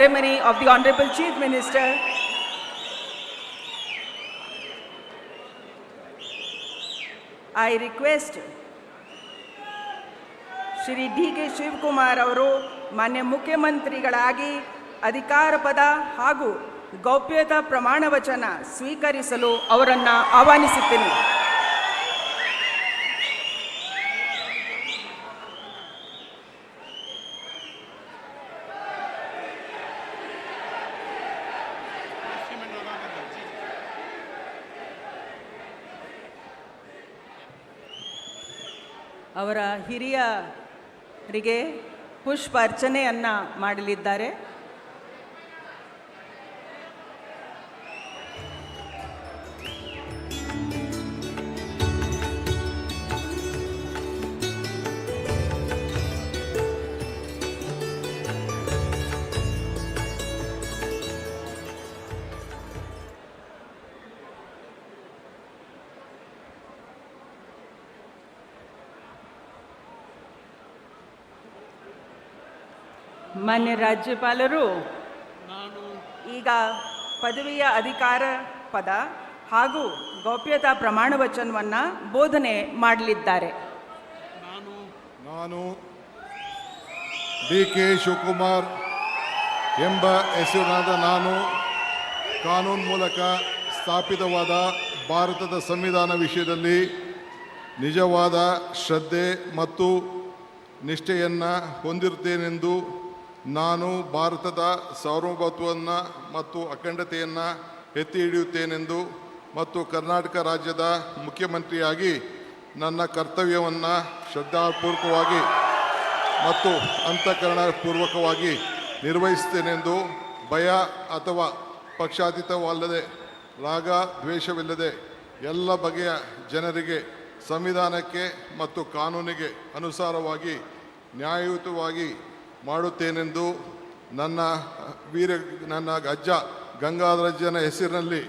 ceremony of the Honorable Chief Minister, I request Shri DK. Shivakumar ಅವರು ಮಾನ್ಯ ಮುಖ್ಯಮಂತ್ರಿಗಳಾಗಿ ಅಧಿಕಾರ ಪದ ಹಾಗೂ ಗೌಪ್ಯತಾ ಪ್ರಮಾಣ ವಚನ ಸ್ವೀಕರಿಸಲು ಅವರನ್ನು ಆಹ್ವಾನಿಸುತ್ತೇನೆ. ಅವರ ಹಿರಿಯರಿಗೆ ಪುಷ್ಪ ಅರ್ಚನೆಯನ್ನು ಮಾಡಲಿದ್ದಾರೆ. ಮಾನ್ಯ ರಾಜ್ಯಪಾಲರು ಈಗ ಪದವಿಯ ಅಧಿಕಾರ ಪದ ಹಾಗೂ ಗೌಪ್ಯತಾ ಪ್ರಮಾಣ ವಚನವನ್ನು ಬೋಧನೆ ಮಾಡಲಿದ್ದಾರೆ. ನಾನು ಡಿ.ಕೆ. ಶಿವಕುಮಾರ್ ಎಂಬ ಹೆಸರಿನಾದ ನಾನು ಕಾನೂನು ಮೂಲಕ ಸ್ಥಾಪಿತವಾದ ಭಾರತದ ಸಂವಿಧಾನ ವಿಷಯದಲ್ಲಿ ನಿಜವಾದ ಶ್ರದ್ಧೆ ಮತ್ತು ನಿಷ್ಠೆಯನ್ನು ಹೊಂದಿರುತ್ತೇನೆಂದು ನಾನು ಭಾರತದ ಸಾರ್ವಭೌಮತ್ವವನ್ನು ಮತ್ತು ಅಖಂಡತೆಯನ್ನು ಎತ್ತಿ ಹಿಡಿಯುತ್ತೇನೆಂದು ಮತ್ತು ಕರ್ನಾಟಕ ರಾಜ್ಯದ ಮುಖ್ಯಮಂತ್ರಿಯಾಗಿ ನನ್ನ ಕರ್ತವ್ಯವನ್ನು ಶ್ರದ್ಧಾಪೂರ್ವಕವಾಗಿ ಮತ್ತು ಅಂತಃಕರಣಪೂರ್ವಕವಾಗಿ ನಿರ್ವಹಿಸುತ್ತೇನೆಂದು ಭಯ ಅಥವಾ ಪಕ್ಷಾತೀತವಲ್ಲದೆ ರಾಗ ದ್ವೇಷವಿಲ್ಲದೆ ಎಲ್ಲ ಬಗೆಯ ಜನರಿಗೆ ಸಂವಿಧಾನಕ್ಕೆ ಮತ್ತು ಕಾನೂನಿಗೆ ಅನುಸಾರವಾಗಿ ನ್ಯಾಯಯುತವಾಗಿ ಮಾಡುತ್ತೇನೆಂದು ನನ್ನ ಅಜ್ಜ ಗಂಗಾಧರಜ್ಜನ ಹೆಸರಿನಲ್ಲಿ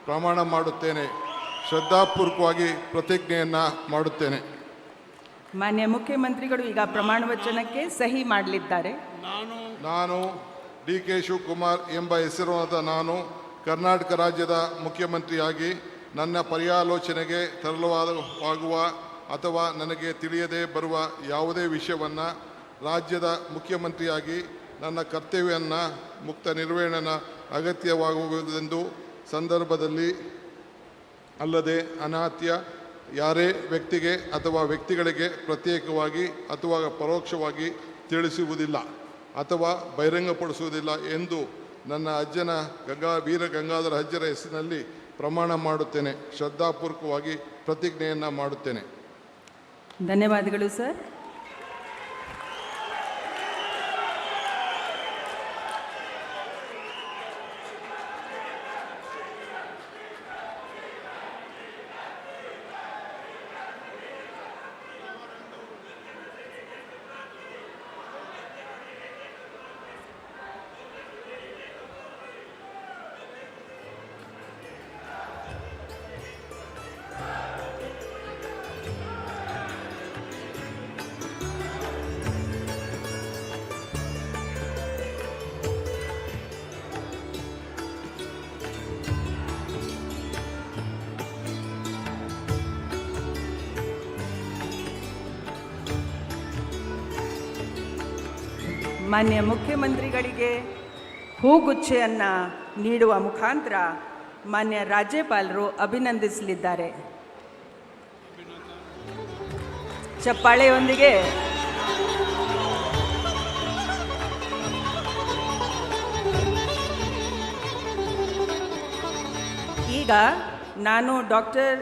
ಪ್ರಮಾಣ ಮಾಡುತ್ತೇನೆ. ಶ್ರದ್ಧಾಪೂರ್ವಕವಾಗಿ ಪ್ರತಿಜ್ಞೆಯನ್ನು ಮಾಡುತ್ತೇನೆ. ಮಾನ್ಯ ಮುಖ್ಯಮಂತ್ರಿಗಳು ಈಗ ಪ್ರಮಾಣ ವಚನಕ್ಕೆ ಸಹಿ ಮಾಡಲಿದ್ದಾರೆ. ನಾನು ಡಿ.ಕೆ. ಶಿವಕುಮಾರ್ ಎಂಬ ಹೆಸರಾದ ನಾನು ಕರ್ನಾಟಕ ರಾಜ್ಯದ ಮುಖ್ಯಮಂತ್ರಿಯಾಗಿ ನನ್ನ ಪರ್ಯಾಲೋಚನೆಗೆ ತರಲಾಗುವ ಅಥವಾ ನನಗೆ ತಿಳಿಯದೇ ಬರುವ ಯಾವುದೇ ವಿಷಯವನ್ನು ರಾಜ್ಯದ ಮುಖ್ಯಮಂತ್ರಿಯಾಗಿ ನನ್ನ ಕರ್ತವ್ಯವನ್ನು ಮುಕ್ತ ನಿರ್ವಹಣೆಯ ಅಗತ್ಯವಾಗುವುದೆಂದು ಸಂದರ್ಭದಲ್ಲಿ ಅಲ್ಲದೆ ಅನಾತ್ಯ ಯಾರೇ ವ್ಯಕ್ತಿಗೆ ಅಥವಾ ವ್ಯಕ್ತಿಗಳಿಗೆ ಪ್ರತ್ಯೇಕವಾಗಿ ಅಥವಾ ಪರೋಕ್ಷವಾಗಿ ತಿಳಿಸುವುದಿಲ್ಲ ಅಥವಾ ಬಹಿರಂಗಪಡಿಸುವುದಿಲ್ಲ ಎಂದು ನನ್ನ ಅಜ್ಜನ ವೀರ ಗಂಗಾಧರ ಅಜ್ಜರ ಹೆಸರಿನಲ್ಲಿ ಪ್ರಮಾಣ ಮಾಡುತ್ತೇನೆ. ಶ್ರದ್ಧಾಪೂರ್ವಕವಾಗಿ ಪ್ರತಿಜ್ಞೆಯನ್ನು ಮಾಡುತ್ತೇನೆ. ಧನ್ಯವಾದಗಳು ಸರ್. ಮಾನ್ಯ ಮುಖ್ಯಮಂತ್ರಿಗಳಿಗೆ ಹೂಗುಚ್ಛೆಯನ್ನು ನೀಡುವ ಮುಖಾಂತರ ಮಾನ್ಯ ರಾಜ್ಯಪಾಲರು ಅಭಿನಂದಿಸಲಿದ್ದಾರೆ. ಚಪ್ಪಾಳೆಯೊಂದಿಗೆ ಈಗ ನಾನು ಡಾಕ್ಟರ್